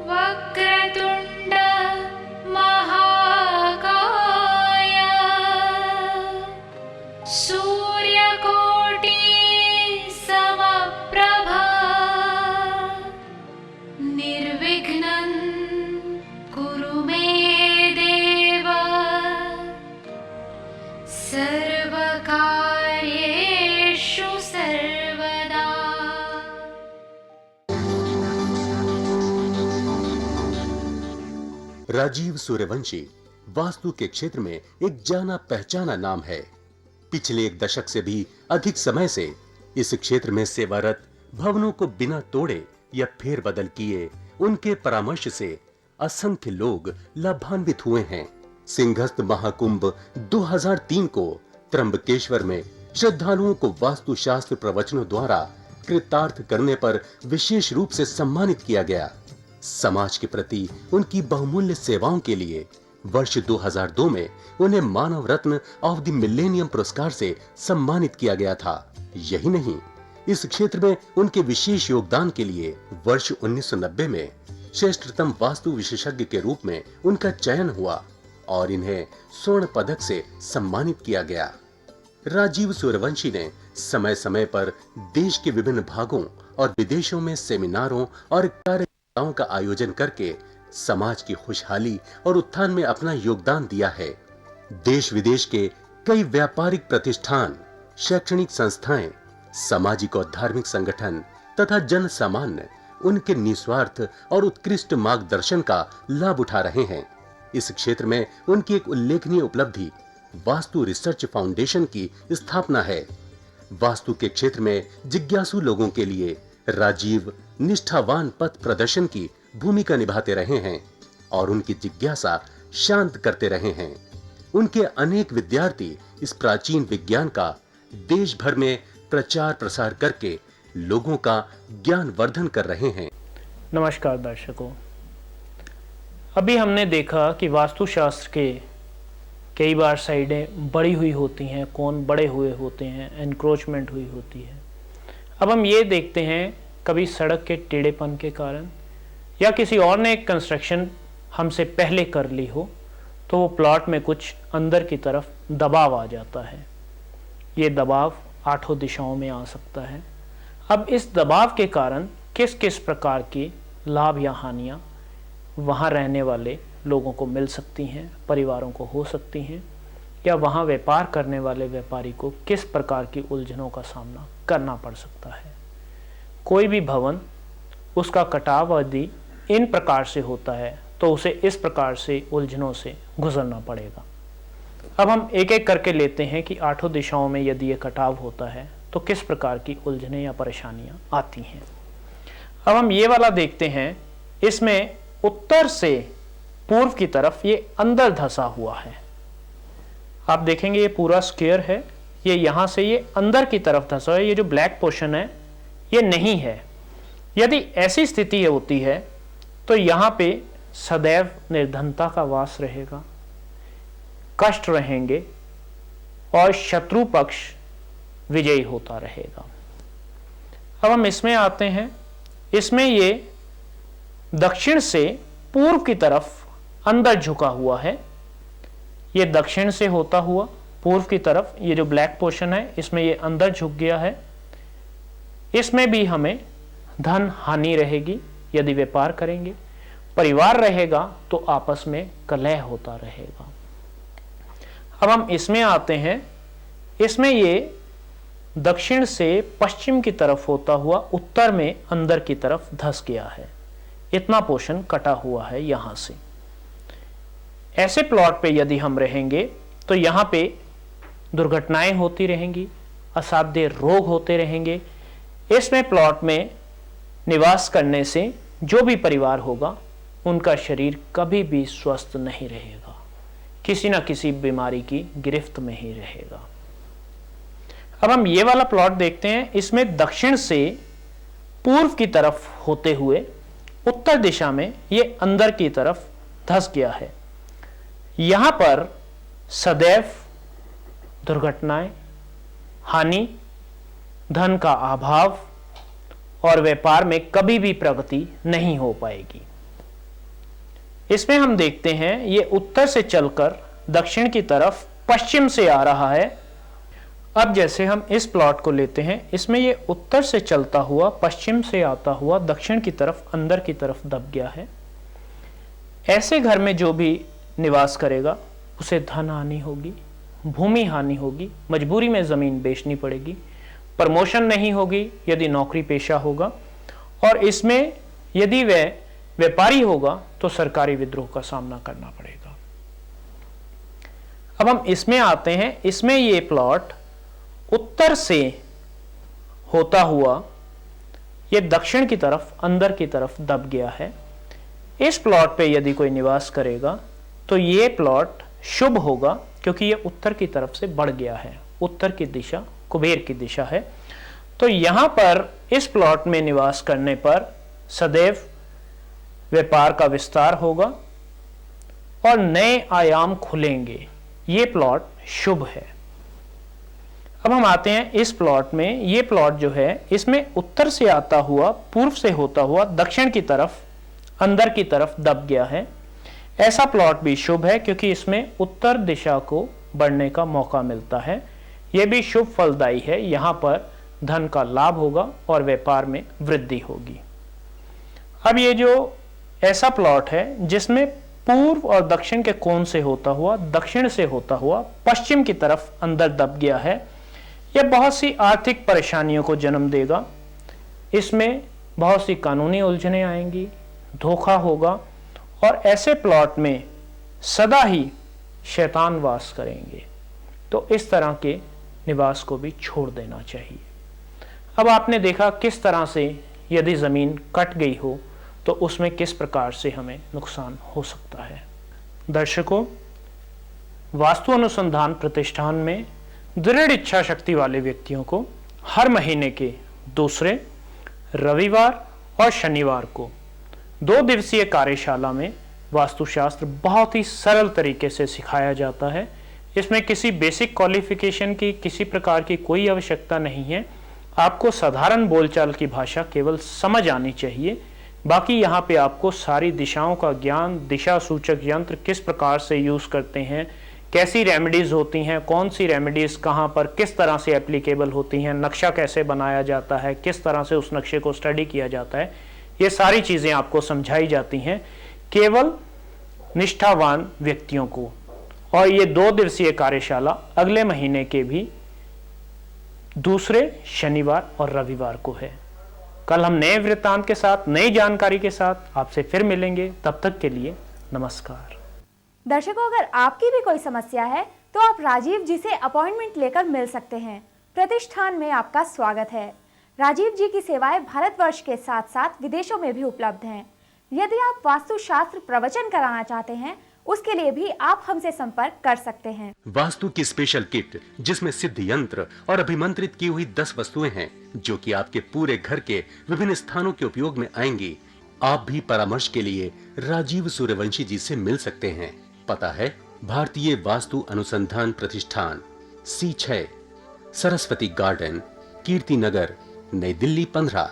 वक्रतुण्ड महाकाय सूर्यकोटि समप्रभा निर्विघ्नं कुरु मे देव सर्वकार्येषु सर्वदा। राजीव सूर्यवंशी वास्तु के क्षेत्र में एक जाना पहचाना नाम है। पिछले एक दशक से भी अधिक समय से इस क्षेत्र में सेवारत, भवनों को बिना तोड़े या फेरबदल किए उनके परामर्श से असंख्य लोग लाभान्वित हुए हैं। सिंहस्थ महाकुंभ 2003 को त्र्यंबकेश्वर में श्रद्धालुओं को वास्तुशास्त्र प्रवचनों द्वारा कृतार्थ करने पर विशेष रूप से सम्मानित किया गया। समाज के प्रति उनकी बहुमूल्य सेवाओं के लिए वर्ष 2002 में उन्हें मानव रत्न ऑफ द मिलेनियम पुरस्कार से सम्मानित किया गया था। यही नहीं, इस क्षेत्र में उनके विशेष योगदान के लिए वर्ष 1990 में श्रेष्ठतम वास्तु विशेषज्ञ के रूप में उनका चयन हुआ और इन्हें स्वर्ण पदक से सम्मानित किया गया। राजीव सूर्यवंशी ने समय समय पर देश के विभिन्न भागों और विदेशों में सेमिनारों और कार्यक्रमों का आयोजन करके समाज की खुशहाली और उत्थान में अपना योगदान दिया है। देश विदेश के कई व्यापारिक प्रतिष्ठान, शैक्षणिक संस्थाएं, सामाजिक और धार्मिक संगठन तथा जन सामान्य उनके निस्वार्थ और उत्कृष्ट मार्गदर्शन का लाभ उठा रहे हैं। इस क्षेत्र में उनकी एक उल्लेखनीय उपलब्धि वास्तु रिसर्च फाउंडेशन की स्थापना है। वास्तु के क्षेत्र में जिज्ञासु लोगों के लिए राजीव निष्ठावान पथ प्रदर्शन की भूमिका निभाते रहे हैं और उनकी जिज्ञासा शांत करते रहे हैं। उनके अनेक विद्यार्थी इस प्राचीन विज्ञान का देश भर में प्रचार प्रसार करके लोगों का ज्ञान वर्धन कर रहे हैं। नमस्कार दर्शकों, अभी हमने देखा कि वास्तुशास्त्र के कई बार साइडें बड़ी हुई होती हैं, कोण बड़े हुए होते हैं, एनक्रोचमेंट हुई होती है। अब हम ये देखते हैं कभी सड़क के टेढ़ेपन के कारण या किसी और ने एक कंस्ट्रक्शन हमसे पहले कर ली हो तो वो प्लॉट में कुछ अंदर की तरफ दबाव आ जाता है। ये दबाव आठों दिशाओं में आ सकता है। अब इस दबाव के कारण किस किस प्रकार की लाभ या हानियाँ वहाँ रहने वाले लोगों को मिल सकती हैं, परिवारों को हो सकती हैं, या वहाँ व्यापार करने वाले व्यापारी को किस प्रकार की उलझनों का सामना करना पड़ सकता है। कोई भी भवन, उसका कटाव आदि इन प्रकार से होता है तो उसे इस प्रकार से उलझनों से गुजरना पड़ेगा। अब हम एक एक करके लेते हैं कि आठों दिशाओं में यदि ये कटाव होता है तो किस प्रकार की उलझनें या परेशानियां आती हैं। अब हम ये वाला देखते हैं, इसमें उत्तर से पूर्व की तरफ ये अंदर धंसा हुआ है। आप देखेंगे ये पूरा स्क्वायर है, ये यहाँ से ये अंदर की तरफ धंसा है। ये जो ब्लैक पोर्शन है ये नहीं है। यदि ऐसी स्थिति होती है तो यहाँ पे सदैव निर्धनता का वास रहेगा, कष्ट रहेंगे और शत्रु पक्ष विजयी होता रहेगा। अब हम इसमें आते हैं, इसमें ये दक्षिण से पूर्व की तरफ अंदर झुका हुआ है। ये दक्षिण से होता हुआ पूर्व की तरफ ये जो ब्लैक पोर्शन है इसमें ये अंदर झुक गया है। इसमें भी हमें धन हानि रहेगी यदि व्यापार करेंगे। परिवार रहेगा तो आपस में कलह होता रहेगा। अब हम इसमें आते हैं, इसमें ये दक्षिण से पश्चिम की तरफ होता हुआ उत्तर में अंदर की तरफ धंस गया है। इतना पोर्शन कटा हुआ है यहां से। ऐसे प्लॉट पे यदि हम रहेंगे तो यहाँ पे दुर्घटनाएं होती रहेंगी, असाध्य रोग होते रहेंगे। इसमें प्लॉट में निवास करने से जो भी परिवार होगा उनका शरीर कभी भी स्वस्थ नहीं रहेगा, किसी न किसी बीमारी की गिरफ्त में ही रहेगा। अब हम ये वाला प्लॉट देखते हैं, इसमें दक्षिण से पूर्व की तरफ होते हुए उत्तर दिशा में ये अंदर की तरफ धंस गया है। यहां पर सदैव दुर्घटनाएं, हानि, धन का अभाव और व्यापार में कभी भी प्रगति नहीं हो पाएगी। इसमें हम देखते हैं ये उत्तर से चलकर दक्षिण की तरफ पश्चिम से आ रहा है। अब जैसे हम इस प्लॉट को लेते हैं, इसमें ये उत्तर से चलता हुआ पश्चिम से आता हुआ दक्षिण की तरफ अंदर की तरफ दब गया है। ऐसे घर में जो भी निवास करेगा उसे धन हानि होगी, भूमि हानि होगी, मजबूरी में जमीन बेचनी पड़ेगी, प्रमोशन नहीं होगी यदि नौकरी पेशा होगा, और इसमें यदि वह व्यापारी होगा तो सरकारी विद्रोह का सामना करना पड़ेगा। अब हम इसमें आते हैं। इसमें ये प्लॉट उत्तर से होता हुआ ये दक्षिण की तरफ अंदर की तरफ दब गया है। इस प्लॉट पे यदि कोई निवास करेगा तो ये प्लॉट शुभ होगा, क्योंकि ये उत्तर की तरफ से बढ़ गया है। उत्तर की दिशा कुबेर की दिशा है। तो यहां पर इस प्लॉट में निवास करने पर सदैव व्यापार का विस्तार होगा और नए आयाम खुलेंगे। ये प्लॉट शुभ है। अब हम आते हैं इस प्लॉट में। ये प्लॉट जो है इसमें उत्तर से आता हुआ पूर्व से होता हुआ दक्षिण की तरफ अंदर की तरफ दब गया है। ऐसा प्लॉट भी शुभ है, क्योंकि इसमें उत्तर दिशा को बढ़ने का मौका मिलता है। यह भी शुभ फलदायी है। यहां पर धन का लाभ होगा और व्यापार में वृद्धि होगी। अब ये जो ऐसा प्लॉट है जिसमें पूर्व और दक्षिण के कोण से होता हुआ दक्षिण से होता हुआ पश्चिम की तरफ अंदर दब गया है, यह बहुत सी आर्थिक परेशानियों को जन्म देगा। इसमें बहुत सी कानूनी उलझनें आएंगी, धोखा होगा, और ऐसे प्लॉट में सदा ही शैतान वास करेंगे। तो इस तरह के निवास को भी छोड़ देना चाहिए। अब आपने देखा किस तरह से यदि जमीन कट गई हो तो उसमें किस प्रकार से हमें नुकसान हो सकता है। दर्शकों, वास्तु अनुसंधान प्रतिष्ठान में दृढ़ इच्छा शक्ति वाले व्यक्तियों को हर महीने के दूसरे रविवार और शनिवार को 2 दिवसीय कार्यशाला में वास्तुशास्त्र बहुत ही सरल तरीके से सिखाया जाता है। इसमें किसी बेसिक क्वालिफिकेशन की किसी प्रकार की कोई आवश्यकता नहीं है। आपको साधारण बोलचाल की भाषा केवल समझ आनी चाहिए। बाकी यहाँ पे आपको सारी दिशाओं का ज्ञान, दिशा सूचक यंत्र किस प्रकार से यूज करते हैं, कैसी रेमेडीज होती हैं, कौन सी रेमेडीज कहाँ पर किस तरह से एप्लीकेबल होती हैं, नक्शा कैसे बनाया जाता है, किस तरह से उस नक्शे को स्टडी किया जाता है, ये सारी चीजें आपको समझाई जाती हैं केवल निष्ठावान व्यक्तियों को। और ये 2 दिवसीय कार्यशाला अगले महीने के भी दूसरे शनिवार और रविवार को है। कल हम नए वृत्तांत के साथ, नई जानकारी के साथ आपसे फिर मिलेंगे। तब तक के लिए नमस्कार। दर्शकों, अगर आपकी भी कोई समस्या है तो आप राजीव जी से अपॉइंटमेंट लेकर मिल सकते हैं। प्रतिष्ठान में आपका स्वागत है। राजीव जी की सेवाएं भारतवर्ष के साथ साथ विदेशों में भी उपलब्ध हैं। यदि आप वास्तुशास्त्र प्रवचन कराना चाहते हैं, उसके लिए भी आप हमसे संपर्क कर सकते हैं। वास्तु की स्पेशल किट जिसमें सिद्ध यंत्र और अभिमंत्रित की हुई 10 वस्तुएं हैं जो कि आपके पूरे घर के विभिन्न स्थानों के उपयोग में आएंगी। आप भी परामर्श के लिए राजीव सूर्यवंशी जी से मिल सकते हैं। पता है भारतीय वास्तु अनुसंधान प्रतिष्ठान, C6, सरस्वती गार्डन, कीर्ति नगर, नई दिल्ली 15।